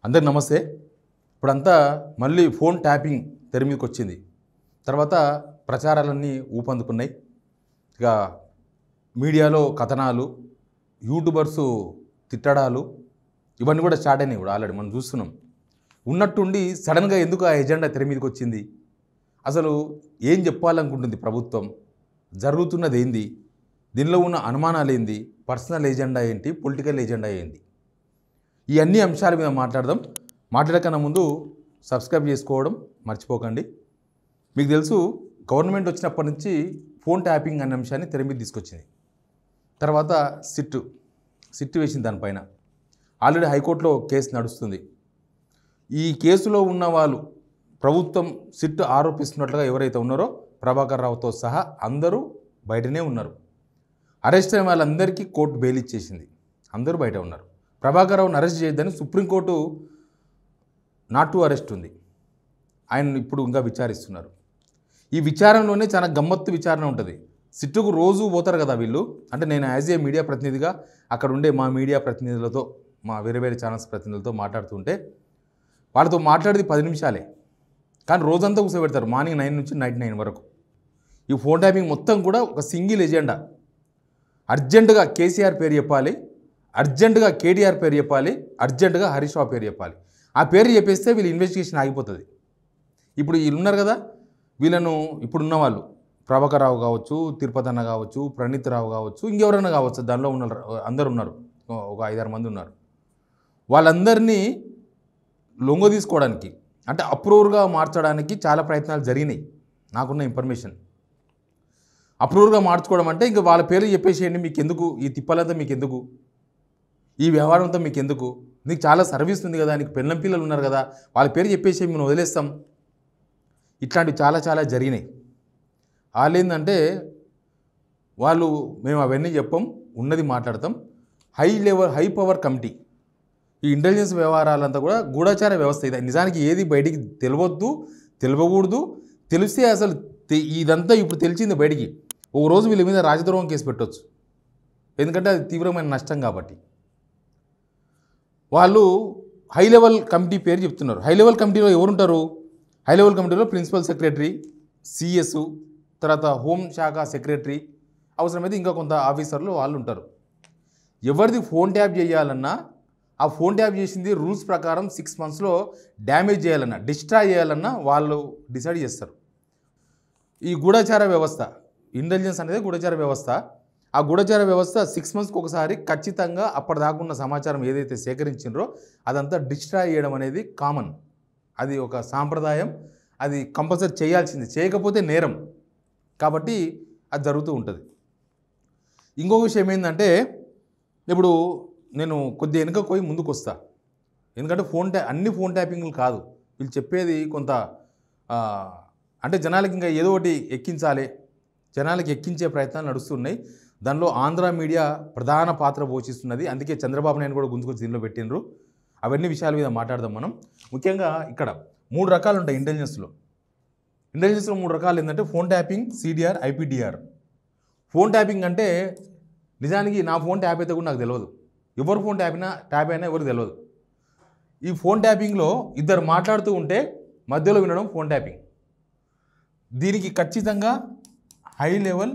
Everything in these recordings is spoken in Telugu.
అందరికి నమస్తే. ఇప్పుడంతా మళ్ళీ ఫోన్ ట్యాపింగ్ తెర మీదకి వచ్చింది. తర్వాత ప్రచారాలన్నీ ఊపందుకున్నాయి. ఇక మీడియాలో కథనాలు, యూట్యూబర్సు తిట్టడాలు ఇవన్నీ కూడా స్టార్ట్ అయినాయి. కూడా ఆల్రెడీ మనం చూస్తున్నాం. ఉన్నట్టుండి సడన్గా ఎందుకు ఆ ఎజెండా తెర మీదకి వచ్చింది? అసలు ఏం చెప్పాలనుకుంటుంది ప్రభుత్వం? జరుగుతున్నది ఏంది? దీనిలో ఉన్న అనుమానాలు ఏంది? పర్సనల్ ఎజెండా ఏంటి? పొలిటికల్ ఎజెండా ఏంటి? ఈ అన్ని అంశాల మీద మాట్లాడదాం. మాట్లాడకన్నా ముందు సబ్స్క్రైబ్ చేసుకోవడం మర్చిపోకండి. మీకు తెలుసు, గవర్నమెంట్ వచ్చినప్పటి నుంచి ఫోన్ ట్యాపింగ్ అనే అంశాన్ని తెర మీద తీసుకొచ్చింది. తర్వాత సిట్ వేసింది దానిపైన. ఆల్రెడీ హైకోర్టులో కేసు నడుస్తుంది. ఈ కేసులో ఉన్న వాళ్ళు ప్రభుత్వం సిట్ ఆరోపిస్తున్నట్లుగా ఎవరైతే ఉన్నారో ప్రభాకర్ రావుతో సహా అందరూ బయటనే ఉన్నారు. అరెస్ట్ అయిన వాళ్ళందరికీ కోర్టు బెయిల్ ఇచ్చేసింది. అందరూ బయట ఉన్నారు. ప్రభాకర్ రావుని అరెస్ట్ చేయొద్దని సుప్రీంకోర్టు నాట్ టు అరెస్ట్ ఉంది. ఆయన ఇప్పుడు ఇంకా విచారిస్తున్నారు. ఈ విచారణలోనే చాలా గమ్మత్తు విచారణ ఉంటుంది. సిట్టుకు రోజు పోతారు కదా వీళ్ళు. అంటే నేను యాజ్ ఏ మీడియా ప్రతినిధిగా అక్కడ ఉండే మా మీడియా ప్రతినిధులతో, మా వేరే ఛానల్స్ ప్రతినిధులతో మాట్లాడుతుంటే వాళ్ళతో మాట్లాడేది 10 నిమిషాలే, కానీ రోజంతా కూర్చోబెడతారు. మార్నింగ్ 9 నుంచి నైట్ 9 వరకు. ఈ ఫోన్ ట్యాపింగ్ మొత్తం కూడా ఒక సింగిల్ ఎజెండా. అర్జెంటుగా కేసీఆర్ పేరు చెప్పాలి, అర్జెంటుగా కేటీఆర్ పేరు చెప్పాలి, అర్జెంటుగా హరీష్ రావు పేరు చెప్పాలి. ఆ పేరు చెప్పేస్తే వీళ్ళ ఇన్వెస్టిగేషన్ ఆగిపోతుంది. ఇప్పుడు వీళ్ళు ఉన్నారు కదా, వీళ్ళను ఇప్పుడున్న వాళ్ళు ప్రభాకర్ రావు కావచ్చు, తిరుపతి అన్న కావచ్చు, ప్రణీత్ రావు కావచ్చు, ఇంకెవరైనా కావచ్చు, దానిలో ఉన్నారు, అందరు ఉన్నారు, ఒక 5-6 మంది ఉన్నారు. వాళ్ళందరినీ లొంగ తీసుకోవడానికి, అంటే అప్రూవర్గా మార్చడానికి చాలా ప్రయత్నాలు జరిగినాయి. నాకున్న ఇన్ఫర్మేషన్. అప్రూవర్గా మార్చుకోవడం అంటే ఇంకా వాళ్ళ పేర్లు చెప్పేసేయండి, మీకు ఎందుకు ఈ తిప్పలంతా, మీకు ఎందుకు ఈ వ్యవహారం అంతా, మీకు ఎందుకు, నీకు చాలా సర్వీస్ ఉంది కదా, నీకు పెళ్ళం పిల్లలు ఉన్నారు కదా, వాళ్ళ పేరు చెప్పేసి మేము వదిలేస్తాం. ఇట్లాంటివి చాలా జరిగినాయి. వాళ్ళు ఏంటంటే వాళ్ళు మేము అవన్నీ చెప్పం, ఉన్నది మాట్లాడతాం. హై పవర్ కమిటీ, ఈ ఇంటెలిజెన్స్ వ్యవహారాలంతా కూడా గూఢచార వ్యవస్థ. ఇది నిజానికి ఏది బయటికి తెలియకూడదు. తెలిస్తే అసలు ఇదంతా ఇప్పుడు తెలిసింది బయటికి. ఒక రోజు వీళ్ళ మీద రాజద్రోహం కేసు పెట్టవచ్చు, ఎందుకంటే అది తీవ్రమైన నష్టం కాబట్టి. వాళ్ళు హై లెవెల్ కమిటీ పేరు చెప్తున్నారు. హై లెవెల్ కమిటీలో ఎవరుంటారు? హై లెవెల్ కమిటీలో ప్రిన్సిపల్ సెక్రటరీ, సిఎస్, తర్వాత హోం శాఖ సెక్రటరీ, అవసరమైతే ఇంకా కొంత ఆఫీసర్లు వాళ్ళు ఉంటారు. ఎవరిది ఫోన్ ట్యాప్ చేయాలన్నా, ఆ ఫోన్ ట్యాప్ చేసింది రూల్స్ ప్రకారం 6 monthsలో డ్యామేజ్ చేయాలన్నా, డిస్ట్రాయ్ చేయాలన్నా వాళ్ళు డిసైడ్ చేస్తారు. ఈ గూఢచార వ్యవస్థ, ఇంటెలిజెన్స్ అనేది గూఢచార వ్యవస్థ. ఆ గూఢచార వ్యవస్థ 6 monthsకి ఒకసారి ఖచ్చితంగా అప్పటిదాకున్న సమాచారం ఏదైతే సేకరించిండ్రో అదంతా డిస్ట్రాయ్ చేయడం అనేది కామన్. అది ఒక సాంప్రదాయం, అది కంపల్సరీ చేయాల్సింది, చేయకపోతే నేరం. కాబట్టి అది జరుగుతూ ఉంటుంది. ఇంకొక విషయం ఏంటంటే, ఇప్పుడు నేను కొద్దిగా వెనుక పోయి ముందుకు వస్తా. ఎందుకంటే అన్ని ఫోన్ ట్యాపింగ్లు కాదు వీళ్ళు చెప్పేది. కొంత అంటే జనాలకి ఇంకా ఏదో ఒకటి ఎక్కించాలి, జనాలకి ఎక్కించే ప్రయత్నాలు నడుస్తున్నాయి. దానిలో ఆంధ్ర మీడియా ప్రధాన పాత్ర పోషిస్తున్నది. అందుకే చంద్రబాబు నాయుడు కూడా గుంజుకొచ్చి దీనిలో పెట్టినరు. అవన్నీ విషయాల మీద మాట్లాడదాం మనం. ముఖ్యంగా ఇక్కడ 3 రకాలు ఉంటాయి ఇంటెలిజెన్స్లో. 3 రకాలు ఏంటంటే phone tapping, CDR, IPDR. Phone tapping అంటే నిజానికి నా ఫోన్ ట్యాప్ అయితే కూడా నాకు తెలియదు, ఎవరు ఫోన్ ట్యాప్ అయినా ఎవరికి తెలియదు. ఈ ఫోన్ ట్యాపింగ్లో ఇద్దరు మాట్లాడుతూ ఉంటే మధ్యలో వినడం ఫోన్ ట్యాపింగ్. దీనికి ఖచ్చితంగా హై లెవెల్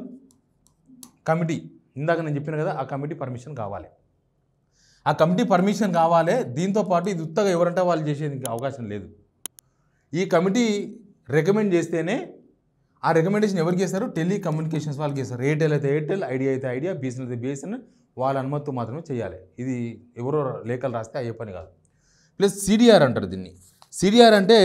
కమిటీ, ఇందాక నేను చెప్పిన కదా, ఆ కమిటీ పర్మిషన్ కావాలి. ఆ కమిటీ పర్మిషన్ కావాలి. దీంతోపాటు ఇది ఉత్తగా ఎవరంటే వాళ్ళు చేసేది అవకాశం లేదు. ఈ కమిటీ రికమెండ్ చేస్తేనే, ఆ రికమెండేషన్ ఎవరికి చేస్తారు? టెలికమ్యూనికేషన్స్ వాళ్ళకి చేస్తారు. ఎయిర్టెల్ అయితే ఎయిర్టెల్, ఐడియా అయితే ఐడియా, బిఎస్ఎన్ఎల్ అయితే బిఎస్ఎన్ఎల్, వాళ్ళ అనుమతితో మాత్రమే చేయాలి. ఇది ఎవరో లేఖలు రాస్తే అయ్యే పని కాదు. ప్లస్ సిడిఆర్ అంటారు దీన్ని. సిడిఆర్ అంటే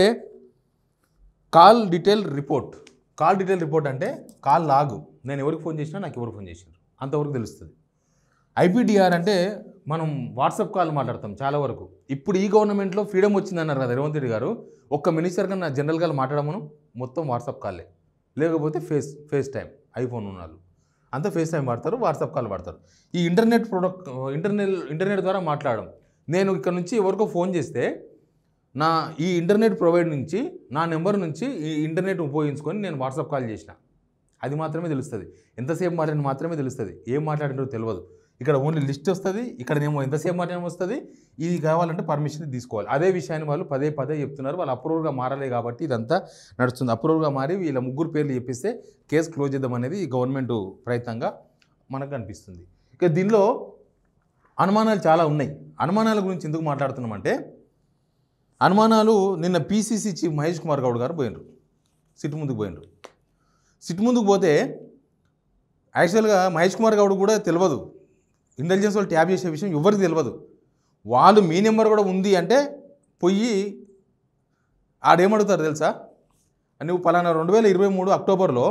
call detail report. Call detail report అంటే కాల్ లాగు, నేను ఎవరికి ఫోన్ చేసినా, నాకు ఎవరు ఫోన్ చేసినారు అంతవరకు తెలుస్తుంది. ఐపీడిఆర్ అంటే మనం వాట్సాప్ కాల్ మాట్లాడతాం చాలా వరకు. ఇప్పుడు ఈ గవర్నమెంట్లో ఫ్రీడమ్ వచ్చిందన్నారు కదా రేవంత్ రెడ్డి గారు. ఒక్క మినిస్టర్ కన్నా జనరల్గా మాట్లాడమను, మొత్తం వాట్సాప్ కాల్లే, లేకపోతే ఫేస్ టైం. ఐఫోన్ ఉన్నాళ్ళు అంతా ఫేస్ టైం వాడతారు, వాట్సాప్ కాల్ వాడతారు. ఈ ఇంటర్నెట్ ద్వారా మాట్లాడడం. నేను ఇక్కడ నుంచి ఎవరికో ఫోన్ చేస్తే ఈ ఇంటర్నెట్ ప్రొవైడర్ నుంచి, నా నెంబర్ నుంచి ఈ ఇంటర్నెట్ ఉపయోగించుకొని నేను వాట్సాప్ కాల్ చేసిన, అది మాత్రమే తెలుస్తుంది. ఎంతసేపు మాట్లాడిన మాత్రమే తెలుస్తుంది, ఏం మాట్లాడినో తెలియదు. ఇక్కడ ఓన్లీ లిస్ట్ వస్తుంది, ఇక్కడనేమో ఎంతసేపు మాత్రమే వస్తుంది, ఇది కావాలంటే పర్మిషన్ తీసుకోవాలి. అదే విషయాన్ని వాళ్ళు పదే పదే చెప్తున్నారు. వాళ్ళు అప్రూవర్గా మారలే కాబట్టి ఇదంతా నడుస్తుంది. అప్రూవర్గా మారి వీళ్ళ ముగ్గురు పేర్లు చెప్పిస్తే కేసు క్లోజ్ చేద్దాం అనేది గవర్నమెంట్ ప్రయత్నంగా మనకు అనిపిస్తుంది. ఇక దీనిలో అనుమానాలు చాలా ఉన్నాయి. అనుమానాల గురించి ఎందుకు మాట్లాడుతున్నామంటే, అనుమానాలు నిన్న పీసీసీ చీఫ్ మహేష్ కుమార్ గౌడ్ గారు పోయినరు, సిట్ ముందుకు పోయినరు. సిట్ ముందుకు పోతే యాక్చువల్గా మహేష్ కుమార్ గౌడ్ కూడా తెలియదు, ఇంటెలిజెన్స్ వాళ్ళు ట్యాప్ చేసే విషయం ఎవరికి తెలియదు. వాళ్ళు మీ నెంబర్ కూడా ఉంది అంటే పోయి ఆడేమడుగుతారు తెలుసా, నువ్వు పలానా 2023 అక్టోబర్లో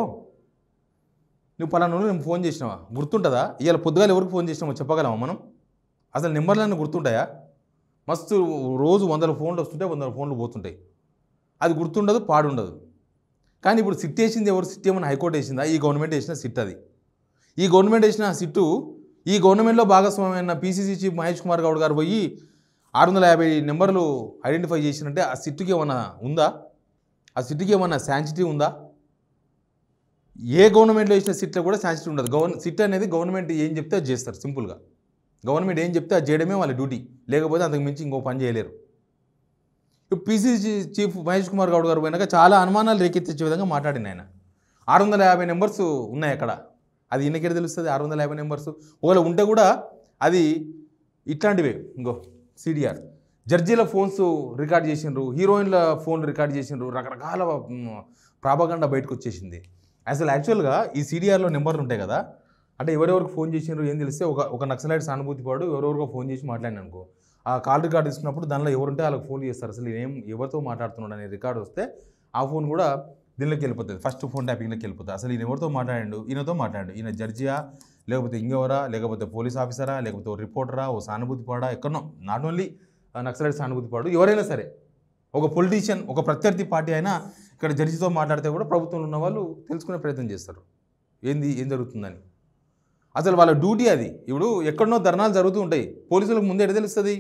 నువ్వు పలానా నేను ఫోన్ చేసినావా, గుర్తుంటుందా? ఇవాళ పొద్దుగాలు ఎవరికి ఫోన్ చేసినామో చెప్పగలమా మనం? అసలు నెంబర్లన్నీ గుర్తుంటాయా? మస్తు రోజు 100 ఫోన్లు వస్తుంటాయి, 100 ఫోన్లు పోతుంటాయి. అది గుర్తుండదు, పాడుండదు. కానీ ఇప్పుడు సిట్ వేసింది ఎవరు? సిట్ ఏమన్నా హైకోర్టు వేసిందా? ఈ గవర్నమెంట్ వేసిన సిట్ అది. ఈ గవర్నమెంట్ వేసిన సిట్టు ఈ గవర్నమెంట్లో భాగస్వామ్యమైన పీసీసీ చీఫ్ మహేష్ కుమార్ గౌడ్ గారు పోయి 650 నెంబర్లు ఐడెంటిఫై చేసినంటే ఆ సిట్టుకి ఏమన్నా ఉందా? ఆ సిట్టుకి ఏమన్నా శాంచిటీ ఉందా? ఏ గవర్నమెంట్లో వేసిన సిట్లో కూడా శాంచిటీ ఉండదు. సిట్ అనేది గవర్నమెంట్ ఏం చెప్తే అది చేస్తారు. సింపుల్గా గవర్నమెంట్ ఏం చెప్తే అది చేయడమే వాళ్ళ డ్యూటీ, లేకపోతే అంతకు మించి ఇంకో పని చేయలేరు. ఇప్పుడు పీసీసీ చీఫ్ మహేష్ కుమార్ గౌడ్ గారు పోయినాక చాలా అనుమానాలు రేకెత్తించే విధంగా మాట్లాడిన ఆయన. 650 నెంబర్స్ ఉన్నాయి అక్కడ. అది ఎన్నికెళ్ళి తెలుస్తుంది 650 నెంబర్స్? ఒకవేళ ఉంటే కూడా అది ఇట్లాంటివే. ఇంకో సిడిఆర్ జడ్జీల ఫోన్స్ రికార్డ్ చేసిండ్రు, హీరోయిన్ల ఫోన్ రికార్డ్ చేసిండ్రు, రకరకాల ప్రాపగండా బయటకు వచ్చేసింది. అసలు యాక్చువల్గా ఈ సిడిఆర్లో నెంబర్లు ఉంటాయి కదా, అంటే ఎవరెవరికి ఫోన్ చేసిండ్రు ఏం తెలిస్తే ఒక నక్సలైట్ సానుభూతి పాడు ఎవరెవరికో ఫోన్ చేసి మాట్లాడిన అనుకో, ఆ కాల్ రికార్డ్ తీసుకున్నప్పుడు దానిలో ఎవరుంటే వాళ్ళకి ఫోన్ చేస్తారు. అసలు ఎవరితో మాట్లాడుతున్నాడు అనే రికార్డు వస్తే ఆ ఫోన్ కూడా దీనిలోకి వెళ్ళిపోతుంది, ఫస్ట్ ఫోన్ ట్యాపింగ్లోకి వెళ్ళిపోతుంది. అసలు ఈయన ఎవరితో మాట్లాడాడు, ఈయనతో మాట్లాడాడు, ఈయన జడ్జియా లేకపోతే ఇంకెవరా, లేకపోతే పోలీస్ ఆఫీసరా, లేకపోతే ఓ రిపోర్టరా, ఓ సానుభూతి పాడా, ఎక్కడనో, నాట్ ఓన్లీ నక్సలైట్ సానుభూతి పాడు, ఎవరైనా సరే ఒక పొలిటీషియన్, ఒక ప్రత్యర్థి పార్టీ అయినా ఇక్కడ జడ్జితో మాట్లాడితే కూడా ప్రభుత్వంలో ఉన్న వాళ్ళు తెలుసుకునే ప్రయత్నం చేస్తారు ఏం జరుగుతుందని. అసలు వాళ్ళ డ్యూటీ అది. ఇప్పుడు ఎక్కడనో ధర్నాలు జరుగుతూ ఉంటాయి, పోలీసులకు ముందే ఎడ తెలుస్తుంది?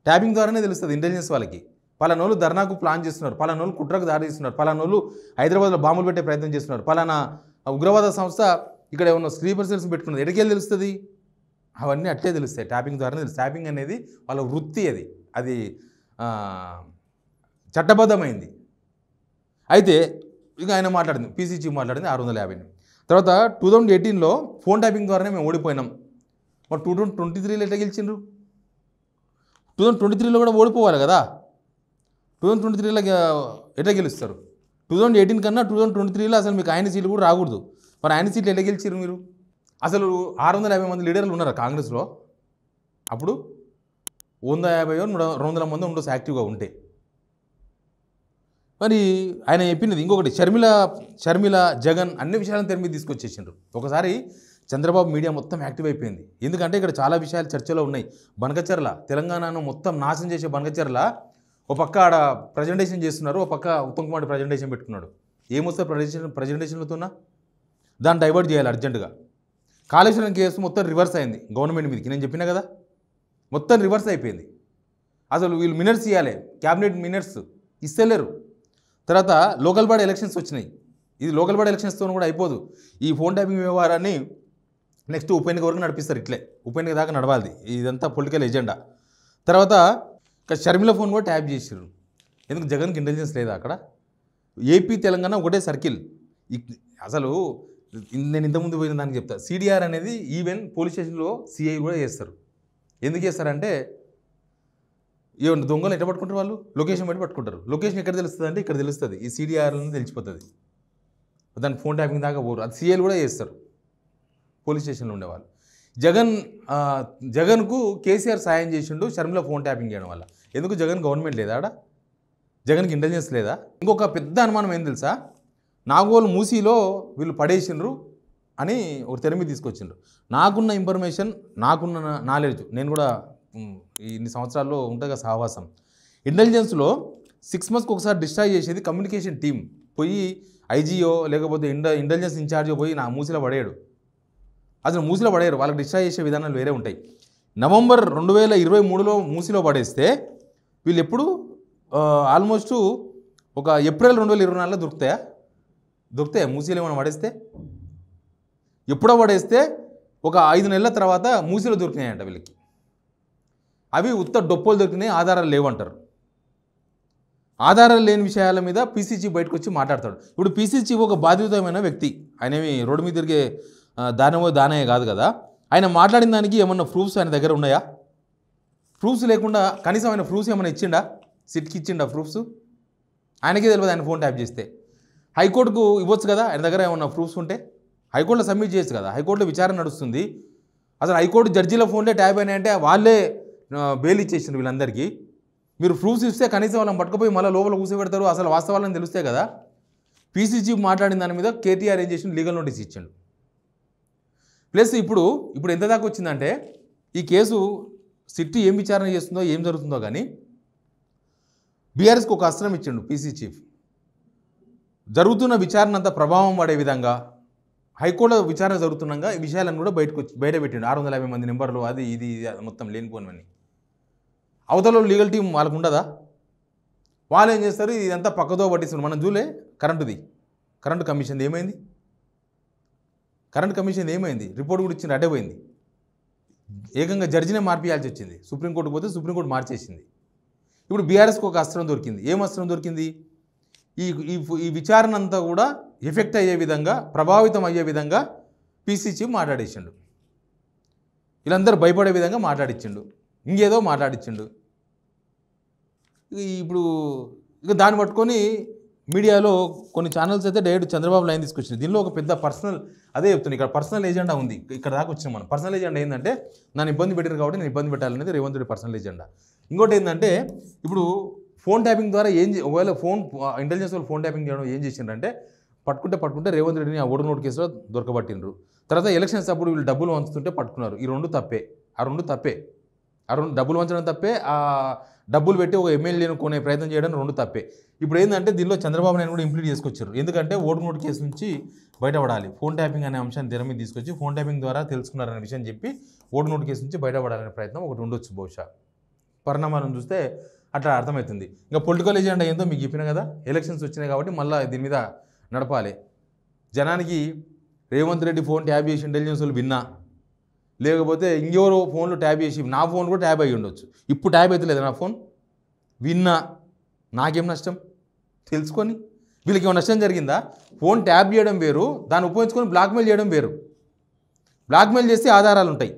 ట్యాపింగ్ ద్వారానే తెలుస్తుంది ఇంటెలిజెన్స్ వాళ్ళకి. పలానోళ్ళు ధర్నాకు ప్లాన్ చేస్తున్నారు, పలానోళ్ళు కుట్రకు దారి తీస్తున్నారు, పలానోళ్ళు హైదరాబాద్లో బాంబులు పెట్టే ప్రయత్నం చేస్తున్నారు, పలానా ఉగ్రవాద సంస్థ ఇక్కడ ఏమన్నా స్లీపర్ సెల్స్ పెట్టుకున్నది, ఎడకెళ్ళి తెలుస్తుంది? అవన్నీ అట్లే తెలుస్తాయి, ట్యాపింగ్ ద్వారానే తెలుస్తుంది. ట్యాపింగ్ అనేది వాళ్ళ వృత్తి, అది చట్టబద్ధమైంది. అయితే ఇక ఆయన మాట్లాడింది, పీసీ చీఫ్ మాట్లాడింది 650. తర్వాత 2018లో ఫోన్ ట్యాపింగ్ ద్వారానే మేము ఓడిపోయినాం. మరి 2023లో ఎట్లా గెలిచిండ్రు? 2023లో కూడా ఓడిపోవాలి కదా. 2023లో ఎట్లా గెలుస్తారు? 2018 కన్నా 2023లో అసలు మీకు ఆయన సీట్లు కూడా రాకూడదు. మరి ఆయన సీట్లు ఎట్లా గెలిచారు మీరు? అసలు 650 మంది లీడర్లు ఉన్నారా కాంగ్రెస్లో? అప్పుడు 150-200 మంది ఉండొచ్చు యాక్టివ్గా ఉంటే. మరి ఆయన చెప్పింది ఇంకొకటి, షర్మిల జగన్ అన్ని విషయాలను తెర మీద తీసుకొచ్చేసిండ్రు. ఒకసారి చంద్రబాబు మీడియా మొత్తం యాక్టివ్ అయిపోయింది. ఎందుకంటే ఇక్కడ చాలా విషయాలు చర్చలో ఉన్నాయి. బనకచెర్ల, తెలంగాణను మొత్తం నాశనం చేసే బనకచెర్ల ఒక పక్క ఆడ ప్రజెంటేషన్ చేస్తున్నారు, ఒక పక్క ఉత్తమ్ కుమార్ ప్రజెంటేషన్ పెట్టుకున్నాడు. ఏమొస్తే ప్రజెంటేషన్లతోనా? దాన్ని డైవర్ట్ చేయాలి అర్జెంటుగా. కాళేశ్వరం కేసు మొత్తం రివర్స్ అయింది గవర్నమెంట్ మీదకి. నేను చెప్పినా కదా, మొత్తం రివర్స్ అయిపోయింది. అసలు వీళ్ళు మినిట్స్ ఇవ్వాలి, క్యాబినెట్ మినిట్స్ ఇస్తలేరు. తర్వాత లోకల్ బాడీ ఎలక్షన్స్ వచ్చినాయి. ఇది లోకల్ బాడీ ఎలక్షన్స్తో కూడా అయిపోదు. ఈ ఫోన్ ట్యాపింగ్ వ్యవహారాన్ని నెక్స్ట్ ఉప ఎన్నిక వరకు నడిపిస్తారు. ఇట్లే ఉప ఎన్నిక దాకా నడవాలి. ఇదంతా పొలిటికల్ ఎజెండా. తర్వాత షర్మిల ఫోన్ కూడా ట్యాప్ చేసారు. ఎందుకు? జగన్కి ఇంటెలిజెన్స్ లేదా అక్కడ? ఏపీ తెలంగాణ ఒకటే సర్కిల్. అసలు నేను ఇంతకుముందు పోయిన దానికి చెప్తా. సిడిఆర్ అనేది ఈవెన్ పోలీస్ స్టేషన్లో సిఐ కూడా చేస్తారు. ఎందుకు చేస్తారంటే, ఏమన్నా దొంగలు ఎట్లా పట్టుకుంటారు వాళ్ళు? లొకేషన్ బట్టి పట్టుకుంటారు. లొకేషన్ ఎక్కడ తెలుస్తుంది అంటే ఇక్కడ తెలుస్తుంది. ఈ సిడిఆర్లను తెలిసిపోతుంది. దాని ఫోన్ ట్యాపింగ్ దాకా పోరు. అది సిఐలు కూడా చేస్తారు పోలీస్ స్టేషన్లో ఉండేవాళ్ళు. జగన్కు కేసీఆర్ సాయం చేసిండు షర్మిల ఫోన్ ట్యాపింగ్ చేయడం వల్ల. ఎందుకు? జగన్ గవర్నమెంట్ లేదా ఆడ? జగన్కి ఇంటెలిజెన్స్ లేదా? ఇంకొక పెద్ద అనుమానం ఏం తెలుసా? నాగోలు మూసీలో వీళ్ళు పడేసిండ్రు అని ఒక తెర మీద తీసుకొచ్చిండ్రు. నాకున్న ఇన్ఫర్మేషన్, నాకున్న నాలెడ్జ్, నేను కూడా ఇన్ని సంవత్సరాల్లో ఉంటుంది సహవాసం, ఇంటెలిజెన్స్లో 6 monthsకి ఒకసారి డిస్ట్రాయ్ చేసేది కమ్యూనికేషన్ టీం. పోయి ఐజీఓ లేకపోతే ఇంటెలిజెన్స్ ఇన్ఛార్జో పోయి నా మూసీలో పడేయడు. అసలు మూసీలో పడేయరు, వాళ్ళకి డిస్ట్రాయ్ చేసే విధానాలు వేరే ఉంటాయి. నవంబర్ 2023లో మూసీలో పడేస్తే వీళ్ళు ఎప్పుడు ఆల్మోస్ట్ ఒక ఏప్రిల్ 2024లో దొరుకుతాయా మూసీలో ఏమైనా పడేస్తే? ఎప్పుడో పడేస్తే ఒక 5 నెలల తర్వాత మూసీలో దొరికినాయంట వీళ్ళకి. అవి ఉత్త డొప్పలు దొరికినాయి, ఆధారాలు లేవంటారు. ఆధారాలు లేని విషయాల మీద పీసీ చీఫ్ బయటకు వచ్చి మాట్లాడతాడు. ఇప్పుడు పీసీ చీఫ్ ఒక బాధ్యతమైన వ్యక్తి, ఆయనేమి రోడ్డు మీద తిరిగే దానయ్య కాదు కదా. ఆయన మాట్లాడిన దానికి ఏమన్నా ప్రూఫ్స్ ఆయన దగ్గర ఉన్నాయా? ప్రూఫ్స్ లేకుండా కనీసం ఆయన ప్రూఫ్స్ ఏమైనా ఇచ్చిండా? సిట్కి ఇచ్చిండా ప్రూఫ్స్? ఆయనకే తెలియదు ఆయన ఫోన్ ట్యాప్ చేస్తే. హైకోర్టుకు ఇవ్వచ్చు కదా ఆయన దగ్గర ఏమన్నా ప్రూఫ్స్ ఉంటే, హైకోర్టులో సబ్మిట్ చేయొచ్చు కదా. హైకోర్టులో విచారణ నడుస్తుంది. అసలు హైకోర్టు జడ్జీల ఫోన్లే ట్యాప్ అయినాయంటే వాళ్ళే బెయిల్ ఇచ్చేసిండ్రు వీళ్ళందరికీ. మీరు ప్రూఫ్స్ ఇస్తే కనీసం వాళ్ళని పట్టుకుపోయి మళ్ళీ లోపల కూర్చోబెడతారు, అసలు వాస్తవాలను తెలుస్తే కదా. పీసీ చీఫ్ మాట్లాడిన దాని మీద కేటీఆర్ ఏం చేసిండు, లీగల్ నోటీస్ ఇచ్చిండు. ప్లస్ ఇప్పుడు ఎంత దాకా వచ్చిందంటే ఈ కేసు సిట్ ఏం విచారణ చేస్తుందో ఏం జరుగుతుందో కానీ బీఆర్ఎస్కి ఒక అస్త్రం ఇచ్చిండు పీసీ చీఫ్. జరుగుతున్న విచారణ అంతా ప్రభావం పడే విధంగా హైకోర్టులో విచారణ జరుగుతుండగా ఈ విషయాలను కూడా బయట పెట్టిండు. 650 మంది నెంబర్లు, అది ఇది మొత్తం లేనిపోనివన్నీ. అవతల లీగల్ టీం వాళ్ళకు ఉండదా? వాళ్ళు ఏం చేస్తారు, ఇదంతా పక్కదో పట్టిస్తున్నారు. మనం చూలే కరెంటు కమిషన్ ఏమైంది? కరెంట్ కమిషన్ ఏమైంది? రిపోర్ట్ కూడా ఇచ్చింది, అడ్డే పోయింది. ఏకంగా జడ్జినే మార్పియాల్సి వచ్చింది. సుప్రీంకోర్టుకు పోతే సుప్రీంకోర్టు మార్చేసింది. ఇప్పుడు బీఆర్ఎస్కి ఒక అస్త్రం దొరికింది. ఏం అస్త్రం దొరికింది? ఈ విచారణ అంతా కూడా ఎఫెక్ట్ అయ్యే విధంగా, ప్రభావితం అయ్యే విధంగా పీసీ చీఫ్ మాట్లాడేసిండు. వీళ్ళందరూ భయపడే విధంగా మాట్లాడిచ్చిండు, ఇంకేదో మాట్లాడిచ్చిండు. ఇప్పుడు దాన్ని పట్టుకొని మీడియాలో కొన్ని ఛానల్స్ అయితే డైరెక్ట్ చంద్రబాబు లైన్ తీసుకొచ్చింది. దీనిలో ఒక పెద్ద పర్సనల్, అదే చెప్తుంది, ఇక్కడ పర్సనల్ ఎజెండా ఉంది. ఇక్కడ దాకా వచ్చినాం మనం. పర్సనల్ ఎజెండా ఏంటంటే నన్ను ఇబ్బంది పెట్టారు కాబట్టి నేను ఇబ్బంది పెట్టాలనేది రేవంత్ రెడ్డి పర్సనల్ ఎజెండా. ఇంకోటి ఏంటంటే ఇప్పుడు ఫోన్ ట్యాపింగ్ ద్వారా ఒకవేళ ఇంటెలిజెన్స్ వాళ్ళు ఫోన్ ట్యాపింగ్ చేయడం ఏం చేసిండ్రంటే పట్టుకుంటే రేవంత్ రెడ్డిని ఆ ఓటర్ నోట్ కేసులో దొరకబట్టిండ్రు. తర్వాత ఎలక్షన్స్ అప్పుడు వీళ్ళు డబ్బులు వంచుతుంటే పట్టుకున్నారు. ఈ రెండు తప్పే. డబ్బులు వంచడం తప్పే, ఆ డబ్బులు పెట్టి ఒక ఎమ్మెల్యేను కొనే ప్రయత్నం చేయడం రెండు తప్పే. ఇప్పుడు ఏంటంటే దీనిలో చంద్రబాబు నాయుడు కూడా ఇంప్లీట్ చేసుకొచ్చారు. ఎందుకంటే ఓటర్ నోట్ కేసు నుంచి బయటపడాలి. ఫోన్ ట్యాపింగ్ అనే అంశాన్ని తెర మీద తీసుకొచ్చి ఫోన్ ట్యాపింగ్ ద్వారా తెలుసుకున్నారనే విషయం చెప్పి ఓటర్ నోట్ కేసు నుంచి బయటపడాలనే ప్రయత్నం ఒకటి ఉండొచ్చు. బహుశా పరిణామాలను చూస్తే అట్లా అర్థమవుతుంది. ఇంకా పొలిటికల్ ఎజెండా ఏందో మీకు చెప్పిన కదా. ఎలక్షన్స్ వచ్చినాయి కాబట్టి మళ్ళీ దీని మీద నడపాలి. జనానికి రేవంత్ రెడ్డి ఫోన్ ట్యాప్ చేసి ఇంటెలిజెన్స్ వాళ్ళు విన్నా, లేకపోతే ఇంకెవరో ఫోన్లు ట్యాప్ చేసి, నా ఫోన్ కూడా ట్యాప్ అయ్యి ఉండొచ్చు. ఇప్పుడు ట్యాప్ అయితే లేదు నా ఫోన్, విన్నా, నాకేం నష్టం తెలుసుకొని. వీళ్ళకి ఏమైనా నష్టం జరిగిందా? ఫోన్ ట్యాప్ చేయడం వేరు, దాన్ని ఉపయోగించుకొని బ్లాక్మెయిల్ చేయడం వేరు. బ్లాక్మెయిల్ చేస్తే ఆధారాలు ఉంటాయి,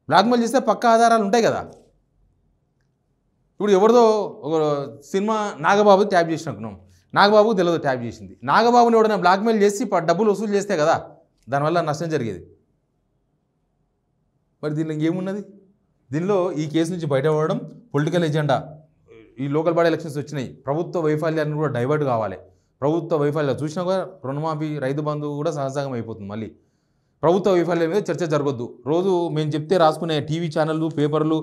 బ్లాక్మెయిల్ చేస్తే పక్కా ఆధారాలు ఉంటాయి కదా. ఇప్పుడు ఎవరిదో ఒక సినిమా నాగబాబు ట్యాప్ చేసినట్టున్నాం, నాగబాబుకు తెలియదు ట్యాప్ చేసింది. నాగబాబుని ఎవడైనా బ్లాక్మెయిల్ చేసి డబ్బులు వసూలు చేస్తే కదా దానివల్ల నష్టం జరిగేది. మరి దీనిలో ఇంకేమున్నది? దీనిలో ఈ కేసు నుంచి బయటపడడం పొలిటికల్ ఎజెండా. ఈ లోకల్ బాడీ ఎలక్షన్స్ వచ్చినాయి, ప్రభుత్వ వైఫల్యాన్ని కూడా డైవర్ట్ కావాలి. ప్రభుత్వ వైఫల్యాలు చూసినా కూడా రుణమాఫీ, రైతు బంధు కూడా సహజంగా అయిపోతుంది. మళ్ళీ ప్రభుత్వ వైఫల్యం మీద చర్చ జరగొద్దు. రోజు మేము చెప్తే రాసుకునే టీవీ ఛానళ్ళు, పేపర్లు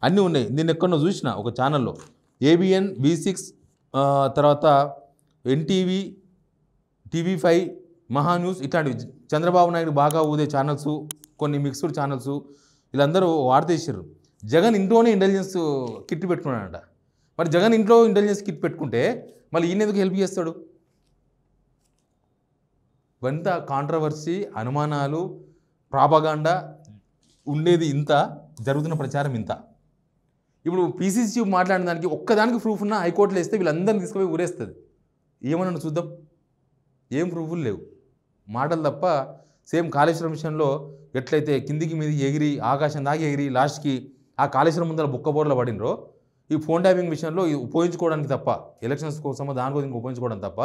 అన్నీ ఉన్నాయి. నేను ఎక్కడో చూసిన ఒక ఛానల్లో ABN, V6, తర్వాత NTV, TV5, మహాన్యూస్, ఇట్లాంటివి చంద్రబాబు నాయుడు బాగా ఊదే ఛానల్స్, కొన్ని మిక్స్డ్ ఛానల్స్, వీళ్ళందరూ వార్తేసారు. జగన్ ఇంట్లోనే ఇంటెలిజెన్స్ కిట్ పెట్టుకున్నాడంట. మరి జగన్ ఇంట్లో ఇంటెలిజెన్స్ కిట్ పెట్టుకుంటే మళ్ళీ ఈయన ఎందుకు హెల్ప్ చేస్తాడు? ఇవంతా కాంట్రవర్సీ, అనుమానాలు, ప్రాపగాండా ఉండేది ఇంత, జరుగుతున్న ప్రచారం ఇంత. ఇప్పుడు PCC చీఫ్ మాట్లాడిన దానికి ఒక్కదానికి ప్రూఫ్ ఉన్నా హైకోర్టులో వేస్తే వీళ్ళందరినీ తీసుకుపోయి ఊరేస్తుంది. ఏమన్నా చూద్దాం, ఏం ప్రూఫ్లు లేవు, మాటలు తప్ప. సేమ్ కాళేశ్వరం విషయంలో ఎట్లయితే కిందికి మీదికి ఎగిరి ఆకాశం దాకా ఎగిరి లాస్ట్కి ఆ కాళేశ్వరం ముందర బొక్కబోర్లో పడినరో, ఈ ఫోన్ ట్యాపింగ్ విషయంలో ఉపయోగించుకోవడానికి తప్ప, ఎలక్షన్స్ కోసమో దానికోసం ఉపయోగించుకోవడం తప్ప,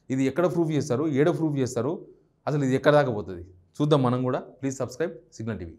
ఇది ఎక్కడ ప్రూఫ్ చేస్తారు, ఏడ ప్రూఫ్ చేస్తారు, అసలు ఇది ఎక్కడ దాకా పోతుంది చూద్దాం మనం కూడా. Please subscribe signal TV.